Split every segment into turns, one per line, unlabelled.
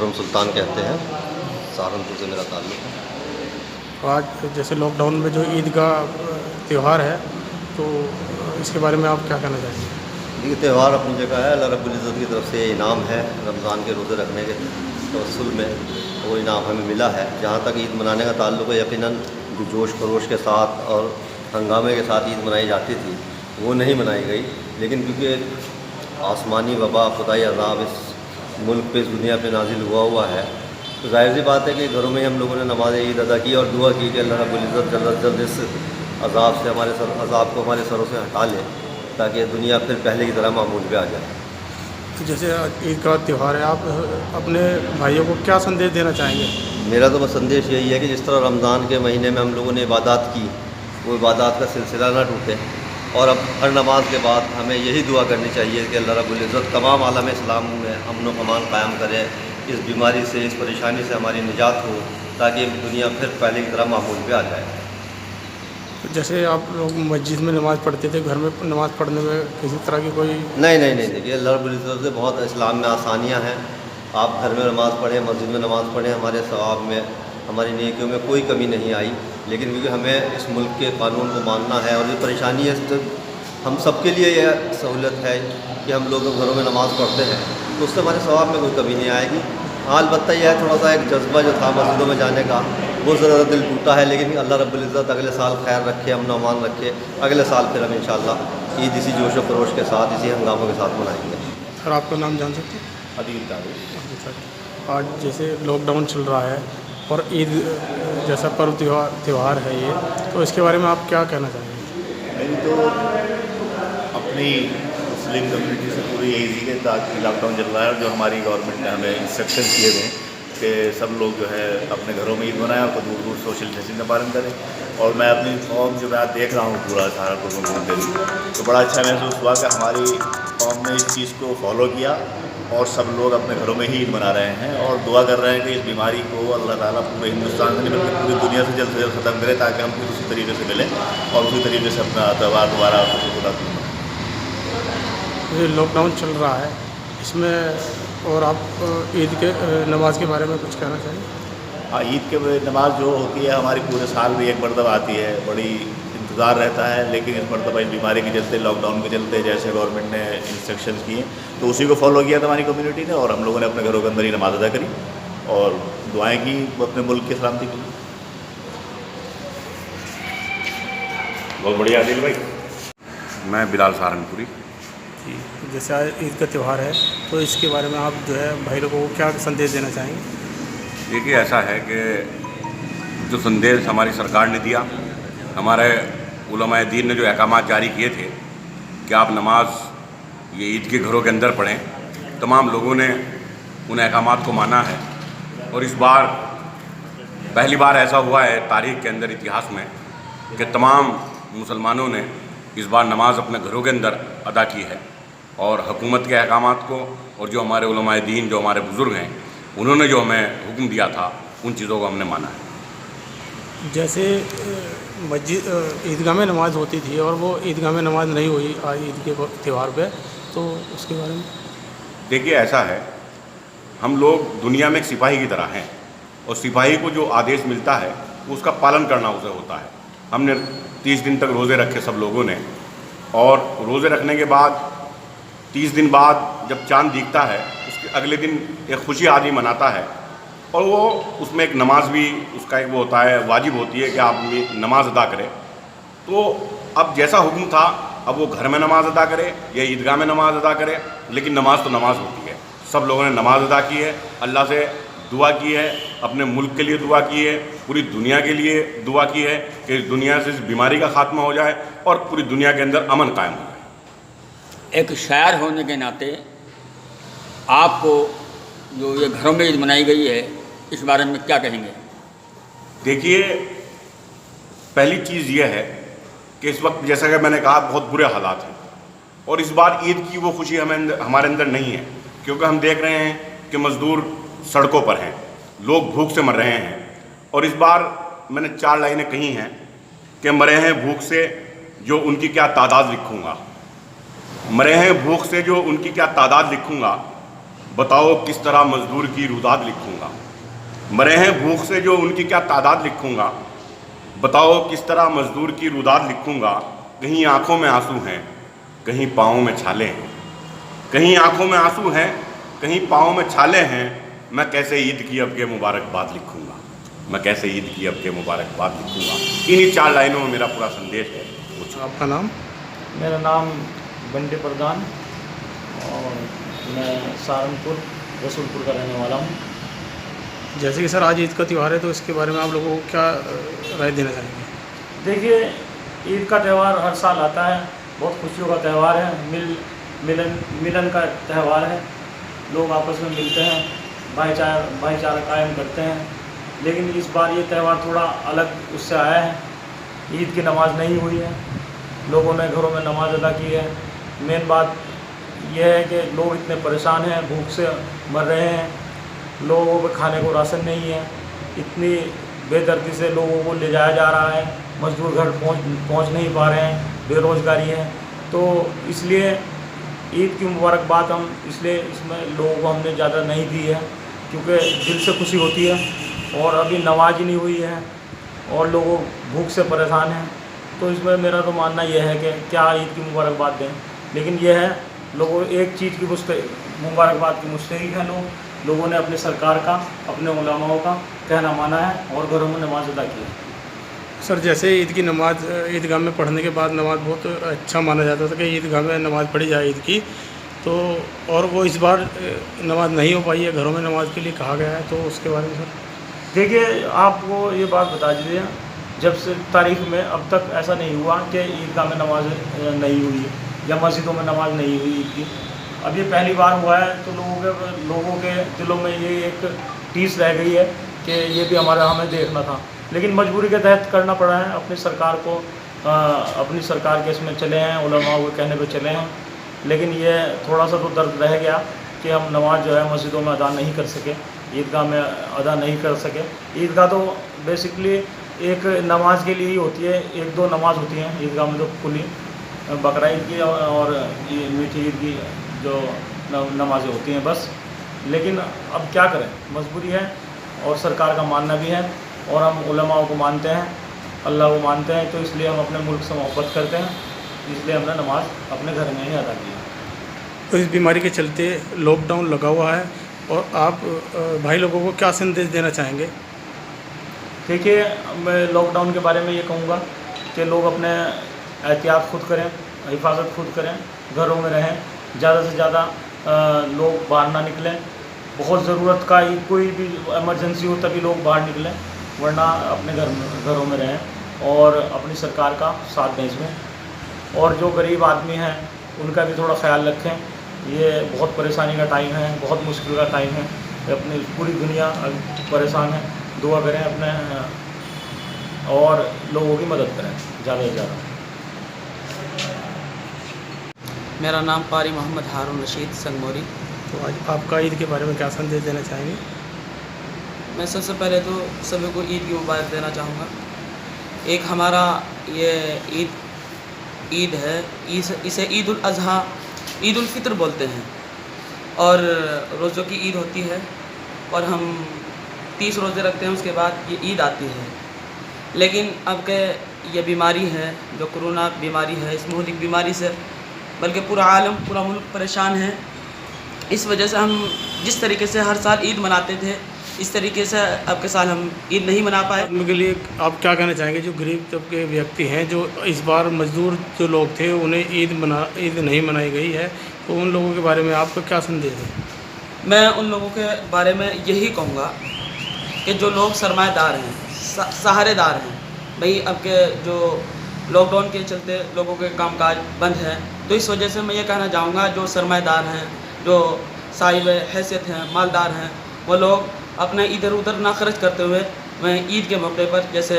खुर्रम सुल्तान कहते हैं, सहारनपुर से मेरा ताल्लुक़ है।
आज जैसे लॉकडाउन में जो ईद का त्यौहार है, तो इसके बारे में आप क्या कहना चाहेंगे?
देखिए, त्यौहार अपनी जगह है, अल्लाह रब्बुल इज़्ज़त की तरफ से इनाम है। रमज़ान के रोज़े रखने के तवस्सुल में वो इनाम हमें मिला है। जहाँ तक ईद मनाने का ताल्लुक़ है, यकीनन जो जोश खरोश के साथ और हंगामे के साथ ईद मनाई जाती थी, वो नहीं मनाई गई। लेकिन क्योंकि आसमानी वबा, खुदाई अज़ाब इस मुल्क पे, इस दुनिया पे नाज़िल हुआ है, तो ज़ाहिर सी बात है कि घरों में हम लोगों ने नमाज़ ईद अदा की और दुआ की कि अल्लाह रब्बुल इज़्ज़त जल्द अज़ जल्द इस अज़ाब से अज़ाब को हमारे सरों से हटा ले, ताकि दुनिया फिर पहले की तरह मामूल पे आ जाए।
तो जैसे आज ईद का त्यौहार है, आप अपने भाइयों को क्या संदेश देना चाहेंगे?
मेरा तो बस संदेश यही है कि जिस तरह रमज़ान के महीने में हम लोगों ने इबादत की, वो इबादत का सिलसिला ना टूटे। और अब हर नमाज के बाद हमें यही दुआ करनी चाहिए कि अल्लाह रब्बुल इज़्ज़त तमाम आलम इस्लाम में अमन व अमान कायम करे, इस बीमारी से, इस परेशानी से हमारी निजात हो, ताकि दुनिया फिर पहले की तरह मामूल पे आ जाए।
तो जैसे आप लोग मस्जिद में नमाज़ पढ़ते थे, घर में नमाज़ पढ़ने में किसी तरह की कोई
नहीं, देखिए, अल्लाह रब्बुल इज़्ज़त से बहुत इस्लाम में आसानियाँ हैं। आप घर में नमाज़ पढ़ें, मस्जिद में नमाज़ पढ़ें, हमारे सवाब में, हमारी नेकियों में कोई कमी नहीं आई। लेकिन क्योंकि हमें इस मुल्क के कानून को मानना है और ये परेशानी है, तो हम सबके लिए यह सहूलत है कि हम लोग घरों में नमाज़ पढ़ते हैं, तो उससे हमारे सवाब में कोई कमी नहीं आएगी। हाँ, अलबत्ता यह है, थोड़ा सा एक जज्बा जो था मस्जिदों में जाने का, वो ज़रा दिल टूटा है। लेकिन अल्लाह रब्बुल इज़्ज़त अगले साल खैर रखे, अमन व अमान रखे, अगले साल फिर हम इंशाअल्लाह ईद इसी जोश व खरोश के साथ, इसी हंगामों के साथ मनाएंगे।
सर, आपका नाम जान सकते हैं?
अदील तारीख।
आज जैसे लॉकडाउन चल रहा है और ईद जैसा पर्व त्यौहार है ये, तो इसके बारे में आप क्या कहना चाहेंगे?
मेरी तो अपनी मुस्लिम कम्युनिटी से पूरी यही थी कि ताकि लॉकडाउन चल रहा है और जो हमारी गवर्नमेंट ने हमें इंस्ट्रक्शन किए थे कि सब लोग जो है अपने घरों में ईद मनाएं और दूर दूर सोशल डिस्टेंसिंग का पालन करें। और मैं अपनी कौम जो मैं आज देख रहा हूँ पूरा सहारनपुर में घूमते हुए, तो बड़ा अच्छा महसूस हुआ कि हमारी कौम ने इस चीज़ को फॉलो किया और सब लोग अपने घरों में ही ईद मना रहे हैं और दुआ कर रहे हैं कि इस बीमारी को अल्लाह ताला पूरे हिंदुस्तान से नहीं बल्कि पूरी दुनिया से जल्द ख़त्म करे, ताकि हम फिर उसी तरीके से मिलें और उसी तरीके से अपना त्यौहार दोबारा पूरा करें।
ये लॉकडाउन चल रहा है, इसमें और आप ईद के नमाज के बारे में कुछ कहना चाहेंगे?
हाँ, ईद के नमाज जो होती है हमारी पूरे साल में एक मरतबा आती है, बड़ी इंतज़ार रहता है। लेकिन इस मरतबा इस बीमारी के चलते, लॉकडाउन के चलते, जैसे गवर्नमेंट ने इंस्ट्रक्शंस किए तो उसी को फॉलो किया था हमारी कम्युनिटी ने, और हम लोगों ने अपने घरों के अंदर ही नमाज अदा करी और दुआएं की अपने मुल्क की सलामती के लिए।
बहुत बढ़िया आदिल भाई। मैं बिलाल सहारनपुरी।
जी, जैसे आज ईद का त्यौहार है, तो इसके बारे में आप जो है भाई लोगों को क्या संदेश देना चाहेंगे?
देखिए, ऐसा है कि जो संदेश हमारी सरकार ने दिया, हमारे उलमाए दीन ने जो अहकामात जारी किए थे कि आप नमाज ये ईद के घरों के अंदर पढ़ें, तमाम लोगों ने उन अहकामात को माना है। और इस बार पहली बार ऐसा हुआ है तारीख़ के अंदर, इतिहास में, कि तमाम मुसलमानों ने इस बार नमाज अपने घरों के अंदर अदा की है और हुकूमत के अहकामात को और जो हमारे उलमाए दीन, जो हमारे बुज़ुर्ग हैं, उन्होंने जो हमें हुक्म दिया था, उन चीज़ों को हमने माना है।
जैसे मस्जिद ईदगाह में नमाज़ होती थी और वो ईदगाह में नमाज़ नहीं हुई आज ईद के त्यौहार पे, तो उसके बारे में?
देखिए, ऐसा है, हम लोग दुनिया में एक सिपाही की तरह हैं और सिपाही को जो आदेश मिलता है उसका पालन करना उसे होता है। हमने 30 दिन तक रोज़े रखे सब लोगों ने, और रोज़े रखने के बाद 30 दिन बाद जब चाँद दिखता है, उसके अगले दिन एक खुशी आदमी मनाता है और वो उसमें एक नमाज भी उसका एक वो होता है, वाजिब होती है कि आप नमाज अदा करें। तो अब जैसा हुक्म था, अब वो घर में नमाज अदा करे या ईदगाह में नमाज अदा करे, लेकिन नमाज तो नमाज होती है। सब लोगों ने नमाज अदा की है, अल्लाह से दुआ की है, अपने मुल्क के लिए दुआ की है, पूरी दुनिया के लिए दुआ की है कि इस दुनिया से इस बीमारी का खात्मा हो जाए और पूरी दुनिया के अंदर अमन कायम हो जाए।
एक शायर होने के नाते आपको जो ये घरों में ईद मनाई गई है, इस बारे में क्या कहेंगे?
देखिए, पहली चीज़ ये है कि इस वक्त जैसा कि मैंने कहा, बहुत बुरे हालात हैं और इस बार ईद की वो खुशी हमारे अंदर नहीं है, क्योंकि हम देख रहे हैं कि मज़दूर सड़कों पर हैं, लोग भूख से मर रहे हैं। और इस बार मैंने 4 लाइनें कही हैं कि मरे हैं भूख से जो उनकी क्या तादाद लिखूँगा, मरे हैं भूख से जो उनकी क्या तादाद लिखूँगा, बताओ किस तरह मजदूर की रुदाद लिखूंगा। मरे हैं भूख से जो उनकी क्या तादाद लिखूंगा। बताओ किस तरह मजदूर की रुदाद लिखूंगा। कहीं आंखों में आंसू हैं, कहीं पाँव में छाले हैं। कहीं आंखों में आंसू हैं, कहीं पाँव में छाले हैं। मैं कैसे ईद की अब के मुबारकबाद लिखूंगा। मैं कैसे ईद की अब के मुबारकबाद लिखूंगा। इन्हीं 4 लाइनों में मेरा पूरा संदेश है।
आपका नाम?
मेरा नाम बंटे प्रधान और मैं सहारनपुर रसूलपुर का रहने वाला हूँ।
जैसे कि सर आज ईद का त्यौहार है, तो इसके बारे में आप लोगों को क्या राय देना चाहेंगे?
देखिए, ईद का त्यौहार हर साल आता है, बहुत खुशियों का त्यौहार है, मिलन का त्यौहार है। लोग आपस में मिलते हैं, भाईचारा कायम करते हैं। लेकिन इस बार ये त्यौहार थोड़ा अलग उससे आया है। ईद की नमाज़ नहीं हुई है, लोगों ने घरों में नमाज़ अदा की है। मेन बात यह है कि लोग इतने परेशान हैं, भूख से मर रहे हैं, लोगों को खाने को राशन नहीं है, इतनी बेदर्दी से लोगों को ले जाया जा रहा है, मजदूर घर पहुंच नहीं पा रहे हैं, बेरोज़गारी है। तो इसलिए ईद की मुबारकबाद हम इसलिए इसमें लोगों को हमने ज़्यादा नहीं दी है, क्योंकि दिल से खुशी होती है और अभी नमाज ही नहीं हुई है और लोगों भूख से परेशान हैं। तो इसमें मेरा तो मानना यह है कि क्या ईद की मुबारकबाद दें, लेकिन यह है लोगों एक चीज़ की मुबारकबाद की मुस्तहिक है। लोगों ने अपनी सरकार का, अपने उलमाओं का कहना माना है और घरों में नमाज अदा की है।
सर जैसे ईद की नमाज ईदगाह में पढ़ने के बाद नमाज बहुत अच्छा माना जाता था कि ईदगाह में नमाज़ पढ़ी जाए ईद की, तो और वो इस बार नमाज नहीं हो पाई है, घरों में नमाज के लिए कहा गया है, तो उसके बारे में सर?
देखिए, आपको ये बात बता दीजिए, जब से तारीख में अब तक ऐसा नहीं हुआ कि ईदगाह में नमाज नहीं हुई या मस्जिदों में नमाज नहीं हुई ईद की। अब ये पहली बार हुआ है, तो लोगों के दिलों में ये एक टीस रह गई है कि ये भी हमें देखना था। लेकिन मजबूरी के तहत करना पड़ा है। अपनी सरकार को अपनी सरकार के इसमें चले हैं, उलमाओं के कहने पे चले हैं। लेकिन ये थोड़ा सा तो दर्द रह गया कि हम नमाज जो है मस्जिदों में अदा नहीं कर सके, ईदगाह में अदा नहीं कर सके। ईदगाह तो बेसिकली एक नमाज के लिए ही होती है, 1-2 नमाज होती हैं ईदगाह में, तो खुली बकरा ईद की और ये मीठी ईद की जो नमाज़ें होती हैं बस। लेकिन अब क्या करें, मजबूरी है और सरकार का मानना भी है और हम उलमाओं को मानते हैं, अल्लाह को मानते हैं, तो इसलिए हम अपने मुल्क से मोहब्बत करते हैं, इसलिए हमने नमाज अपने घर में ही अदा की है।
तो इस बीमारी के चलते लॉकडाउन लगा हुआ है और आप भाई लोगों को क्या संदेश देना चाहेंगे?
देखिए, मैं लॉकडाउन के बारे में ये कहूँगा कि लोग अपने एहतियात खुद करें, हिफाजत खुद करें, घरों में रहें, ज़्यादा से ज़्यादा लोग बाहर ना निकलें। बहुत ज़रूरत का ही कोई भी इमरजेंसी हो तभी लोग बाहर निकलें, वरना अपने घरों में रहें और अपनी सरकार का साथ दें इसमें। और जो गरीब आदमी हैं उनका भी थोड़ा ख्याल रखें। ये बहुत परेशानी का टाइम है, बहुत मुश्किल का टाइम है, अपनी पूरी दुनिया परेशान है। दुआ करें अपने और लोगों की मदद करें ज़्यादा से ज़्यादा।
मेरा नाम पारी मोहम्मद हारून रशीद संगमोरी।
तो आज आपका ईद के बारे में क्या संदेश देना चाहेंगे?
मैं सबसे पहले तो सभी को ईद की मुबारक देना चाहूँगा। एक हमारा ये ईद है, इसे ईद उल अज़हा, ईद उल फ़ित्र बोलते हैं और रोज़ों की ईद होती है और हम 30 रोज़े रखते हैं, उसके बाद ये ईद आती है। लेकिन अब के ये बीमारी है जो कोरोना बीमारी है, इस मुहलिक बीमारी से बल्कि पूरा आलम, पूरा मुल्क परेशान है। इस वजह से हम जिस तरीके से हर साल ईद मनाते थे, इस तरीके से अब के साल हम ईद नहीं मना पाए।
उनके लिए आप क्या कहना चाहेंगे जो गरीब तबके व्यक्ति हैं, जो इस बार मजदूर जो लोग थे उन्हें ईद नहीं मनाई गई है, तो उन लोगों के बारे में आपका क्या संदेश है?
मैं उन लोगों के बारे में यही कहूँगा कि जो लोग सरमाएदार हैं, सहारेदार हैं, भाई अब के जो लॉकडाउन के चलते लोगों के कामकाज बंद हैं, तो इस वजह से मैं ये कहना चाहूँगा जो सरमाएदार हैं, जो साहिब हैसियत हैं, मालदार हैं, वो लोग अपना इधर उधर ना खर्च करते हुए मैं ईद के मौके पर जैसे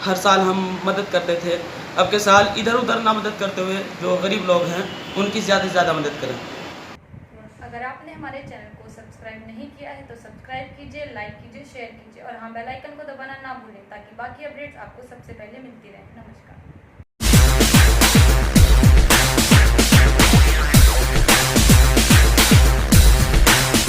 हर साल हम मदद करते थे, अब के साल इधर उधर ना मदद करते हुए जो गरीब लोग हैं उनकी ज़्यादा से ज़्यादा मदद करें।
अगर आपने हमारे चैनल को सब्सक्राइब नहीं किया है तो सब्सक्राइब कीजिए, लाइक कीजिए, शेयर कीजिए और हाँ बेल आइकन को दबाना ना भूलें ताकि बाकी अपडेट्स आपको सबसे पहले मिलती रहें। नमस्कार।